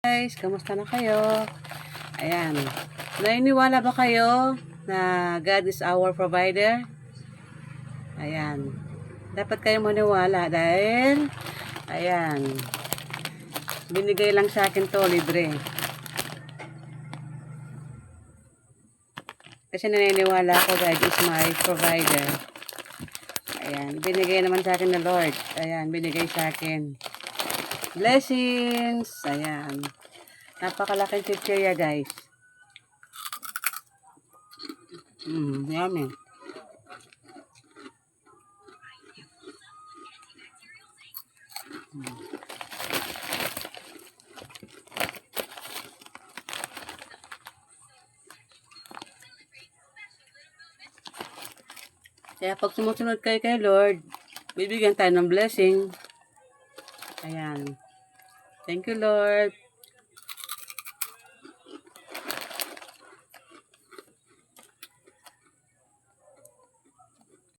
Guys, kamusta na kayo? Ayan. Naniniwala ba kayo na God is our provider? Ayan. Dapat kayo maniwala dahil ayan. Binigay lang sa akin to libre. Kasi naniniwala ako God is my provider. Ayan. Binigay naman sa akin ng Lord. Ayan. Binigay sa akin. Blessings. Ayan. Napakalaking chichirya, guys. Yummy. Kaya pag sumusunod kayo kay Lord, bibigyan tayo ng blessing. Ayan. Thank you, Lord.